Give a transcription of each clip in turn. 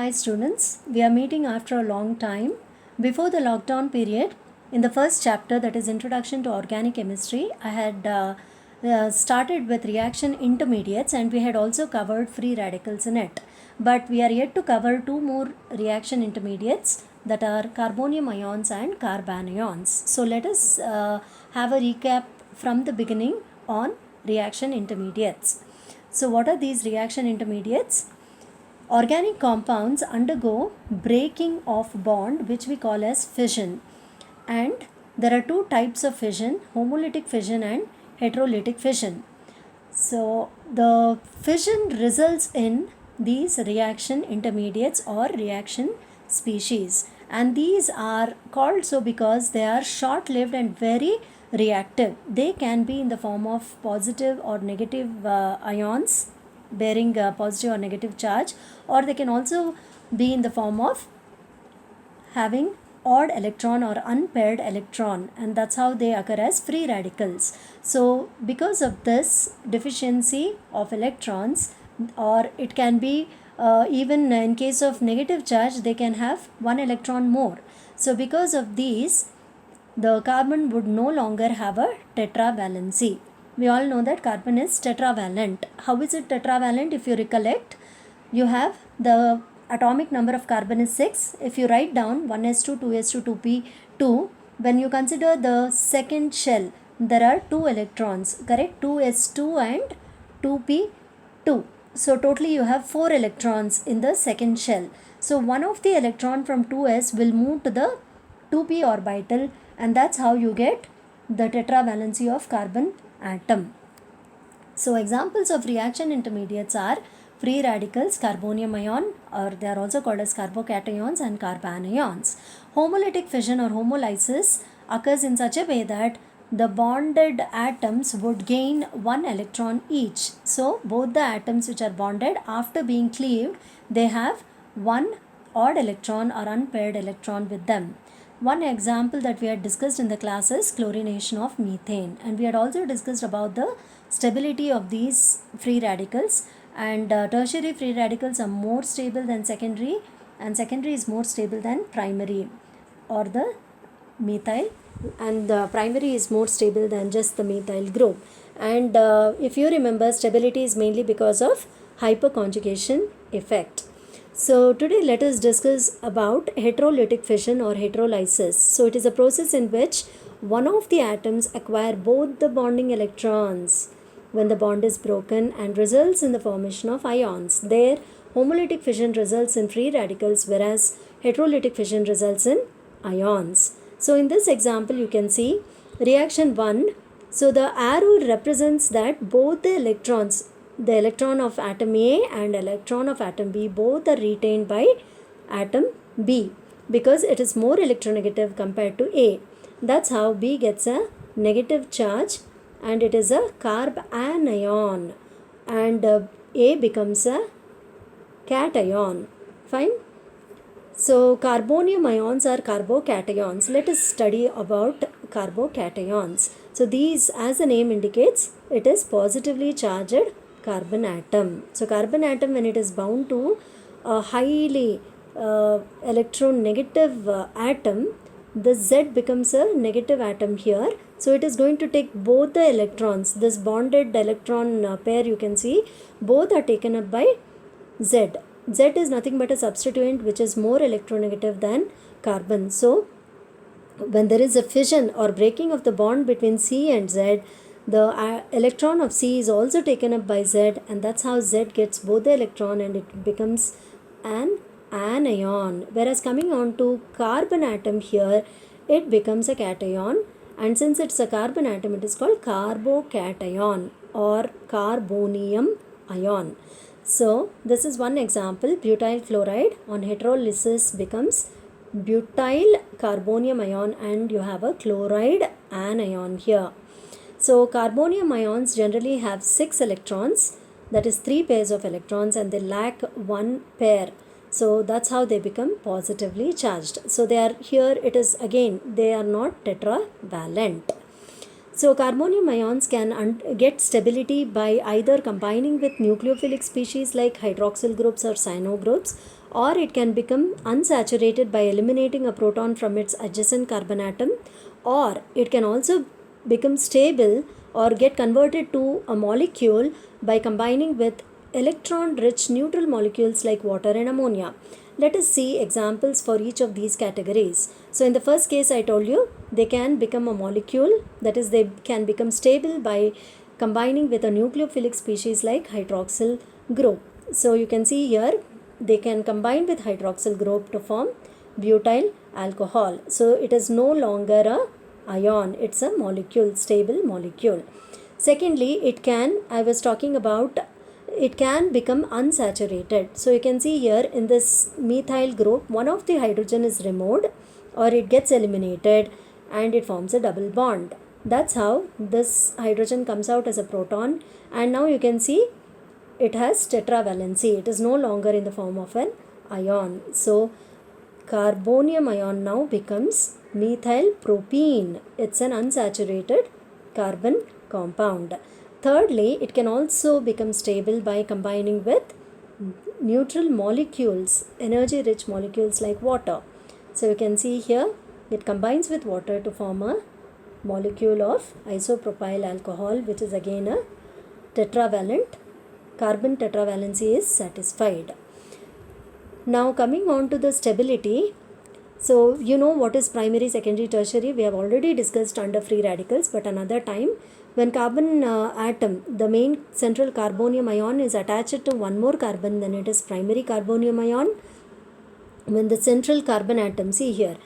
Hi students, we are meeting after a long time. Before the lockdown period, in the first chapter, that is Introduction to Organic Chemistry, I had started with reaction intermediates and we had also covered free radicals in it. But we are yet to cover two more reaction intermediates, that are carbonium ions and carbanions. So let us have a recap from the beginning on reaction intermediates. So what are these reaction intermediates? Organic compounds undergo breaking of bond, which we call as fission, and there are two types of fission: homolytic fission and heterolytic fission. So the fission results in these reaction intermediates or reaction species, and these are called so because they are short lived and very reactive. They can be in the form of positive or negative ions bearing positive or negative charge, or they can also be in the form of having odd electron or unpaired electron, and that's how they occur as free radicals. So because of this deficiency of electrons, or it can be even in case of negative charge, they can have one electron more. So because of these, the carbon would no longer have a tetravalency. We all know that carbon is tetravalent. How is it tetravalent? If you recollect, you have the atomic number of carbon is 6. If you write down 1s2, 2s2, 2p2, when you consider the second shell, there are 2 electrons, correct? 2s2 and 2p2. So totally you have 4 electrons in the second shell. So one of the electron from 2s will move to the 2p orbital, and that's how you get the tetravalency of carbon atom. So examples of reaction intermediates are free radicals, carbonium ion, or they are also called as carbocations, and carbanions. Homolytic fission or homolysis occurs in such a way that the bonded atoms would gain one electron each. So both the atoms which are bonded, after being cleaved, they have one odd electron or unpaired electron with them. One example that we had discussed in the class is chlorination of methane, and we had also discussed about the stability of these free radicals, and tertiary free radicals are more stable than secondary, and secondary is more stable than primary or the methyl, and the primary is more stable than just the methyl group. And if you remember, stability is mainly because of hyperconjugation effect. So today let us discuss about heterolytic fission or heterolysis. So it is a process in which one of the atoms acquire both the bonding electrons when the bond is broken and results in the formation of ions. There, homolytic fission results in free radicals, whereas heterolytic fission results in ions. So in this example you can see reaction 1. So the arrow represents that both the electrons, the electron of atom A and electron of atom B, both are retained by atom B because it is more electronegative compared to A. That's how B gets a negative charge and it is a carbanion, and A becomes a cation. Fine. So carbonium ions are carbocations. Let us study about carbocations. So these, as the name indicates, it is positively charged carbon atom. So carbon atom, when it is bound to a highly electronegative atom, the Z becomes a negative atom here. So it is going to take both the electrons. This bonded electron pair, you can see, both are taken up by Z. Z is nothing but a substituent which is more electronegative than carbon. So when there is a fission or breaking of the bond between C and Z, the electron of C is also taken up by Z, and that's how Z gets both the electron and it becomes an anion. Whereas coming on to carbon atom here, it becomes a cation, and since it's a carbon atom, it is called carbocation or carbonium ion. So this is one example. Butyl chloride on heterolysis becomes butyl carbonium ion, and you have a chloride anion here. So carbonium ions generally have 6 electrons, that is 3 pairs of electrons, and they lack one pair. So that's how they become positively charged. So they are here, it is again, they are not tetravalent. So carbonium ions can get stability by either combining with nucleophilic species like hydroxyl groups or cyano groups, or it can become unsaturated by eliminating a proton from its adjacent carbon atom, or it can also become stable or get converted to a molecule by combining with electron rich neutral molecules like water and ammonia. Let us see examples for each of these categories. So in the first case I told you they can become a molecule, that is they can become stable by combining with a nucleophilic species like hydroxyl group. So you can see here they can combine with hydroxyl group to form butyl alcohol. So it is no longer a ion, it's a molecule, stable molecule. Secondly, I was talking about it can become unsaturated. So you can see here in this methyl group, one of the hydrogen is removed or it gets eliminated and it forms a double bond. That's how this hydrogen comes out as a proton, and now you can see it has tetravalency. It is no longer in the form of an ion. So carbonium ion now becomes methyl propene. It's an unsaturated carbon compound. Thirdly, it can also become stable by combining with neutral molecules, energy rich molecules like water. So you can see here it combines with water to form a molecule of isopropyl alcohol, which is again a tetravalent. Carbon tetravalency is satisfied. Now coming on to the stability. So you know what is primary, secondary, tertiary. We have already discussed under free radicals, but another time. When carbon atom, the main central carbonium ion is attached to one more carbon, then it is primary carbonium ion. When the central carbon atom, see here,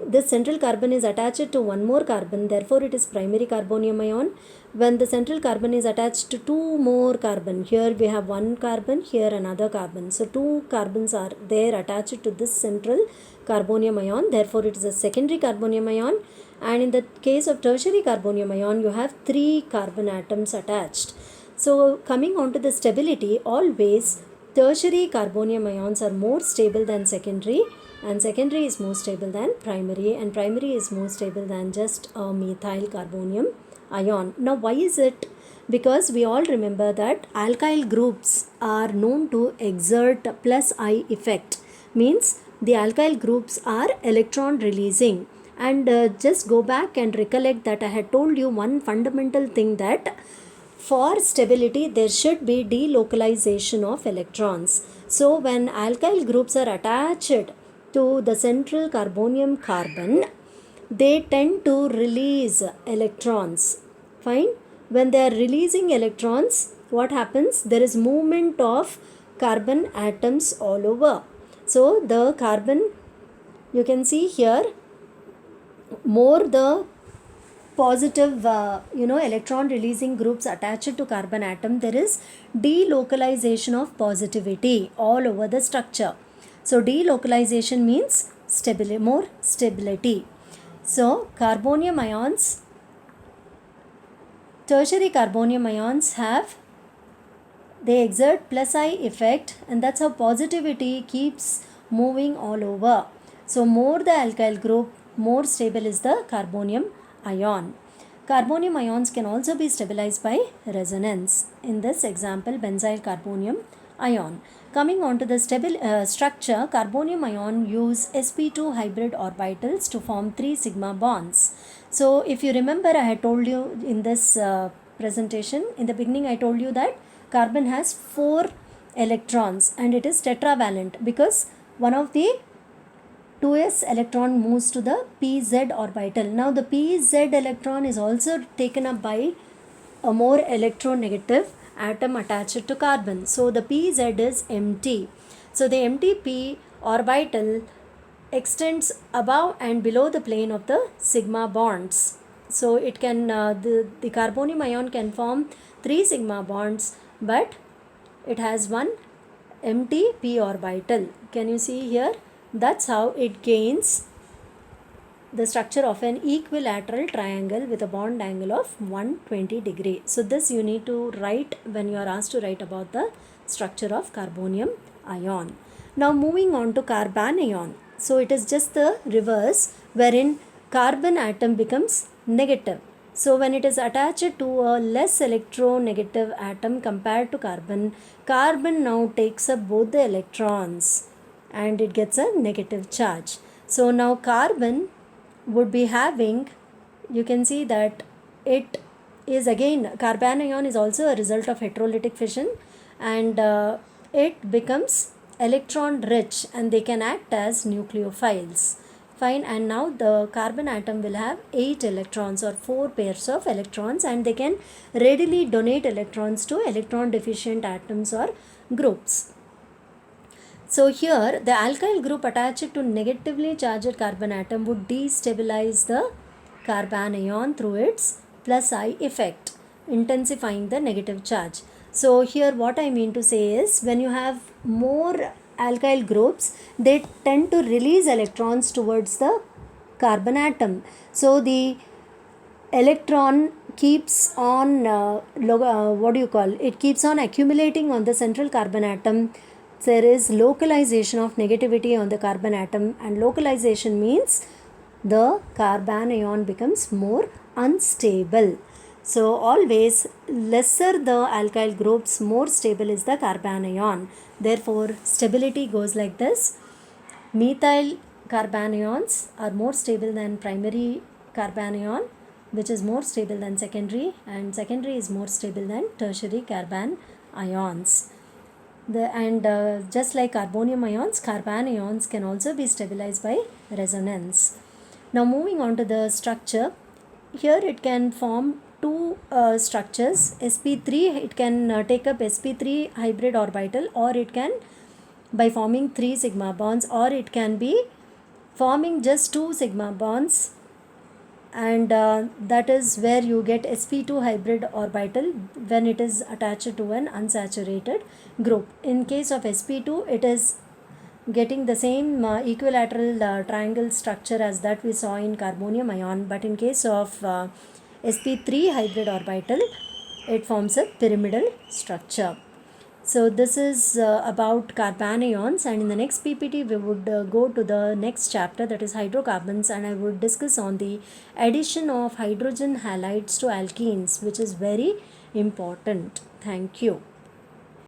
this central carbon is attached to one more carbon, therefore it is primary carbonium ion. When the central carbon is attached to two more carbon, here we have one carbon, here another carbon. So two carbons are there attached to this central carbonium ion, therefore it is a secondary carbonium ion. And in the case of tertiary carbonium ion, you have three carbon atoms attached. So coming on to the stability, always tertiary carbonium ions are more stable than secondary, and secondary is more stable than primary, and primary is more stable than just a methyl carbonium ion. Now why is it? Because we all remember that alkyl groups are known to exert plus I effect, means the alkyl groups are electron releasing. And just go back and recollect that I had told you one fundamental thing, that for stability there should be delocalization of electrons. So when alkyl groups are attached to the central carbonium carbon, they tend to release electrons. Fine. When they are releasing electrons, what happens? There is movement of carbon atoms all over. So the carbon, you can see here, more the positive electron releasing groups attached to carbon atom, there is delocalization of positivity all over the structure. So delocalization means stability, more stability. So carbonium ions, tertiary carbonium ions they exert plus I effect, and that's how positivity keeps moving all over. So more the alkyl group, more stable is the carbonium ion. Carbonium ions can also be stabilized by resonance. In this example, benzyl carbonium ion. Coming on to the structure, carbonium ion use sp2 hybrid orbitals to form 3 sigma bonds. So if you remember, I had told you in this presentation, in the beginning I told you that carbon has 4 electrons and it is tetravalent because one of the 2s electron moves to the pz orbital. Now the pz electron is also taken up by a more electronegative atom attached to carbon. So the pz is empty. So the empty p orbital extends above and below the plane of the sigma bonds. So it can the carbonium ion can form 3 sigma bonds, but it has one empty p orbital. Can you see here? That's how it gains the structure of an equilateral triangle with a bond angle of 120 degree. So this you need to write when you are asked to write about the structure of carbonium ion. Now moving on to carbanion. So it is just the reverse, wherein carbon atom becomes negative. So when it is attached to a less electronegative atom compared to carbon, carbon now takes up both the electrons and it gets a negative charge. So now carbon would be having, you can see that it is again, carbanion is also a result of heterolytic fission, and it becomes electron rich and they can act as nucleophiles. Fine, and now the carbon atom will have 8 electrons or 4 pairs of electrons, and they can readily donate electrons to electron deficient atoms or groups. So here the alkyl group attached to negatively charged carbon atom would destabilize the carbanion through its plus I effect, intensifying the negative charge. So here what I mean to say is, when you have more alkyl groups, they tend to release electrons towards the carbon atom. So the electron keeps on it keeps on accumulating on the central carbon atom. There is localization of negativity on the carbon atom, and localization means the carbanion becomes more unstable. So always lesser the alkyl groups, more stable is the carbanion. Therefore stability goes like this: methyl carbanions are more stable than primary carbanion, which is more stable than secondary, and secondary is more stable than tertiary carbon ions. Just like carbonium ions, carbanions can also be stabilized by resonance. Now moving on to the structure, here it can form two structures. sp3, it can take up sp3 hybrid orbital, or it can by forming 3 sigma bonds, or it can be forming just 2 sigma bonds, and that is where you get sp2 hybrid orbital when it is attached to an unsaturated group. In case of sp2, it is getting the same equilateral triangle structure as that we saw in carbonium ion, but in case of sp3 hybrid orbital, it forms a pyramidal structure. So this is about carbanions, and in the next PPT we would go to the next chapter, that is hydrocarbons, and I would discuss on the addition of hydrogen halides to alkenes, which is very important. Thank you.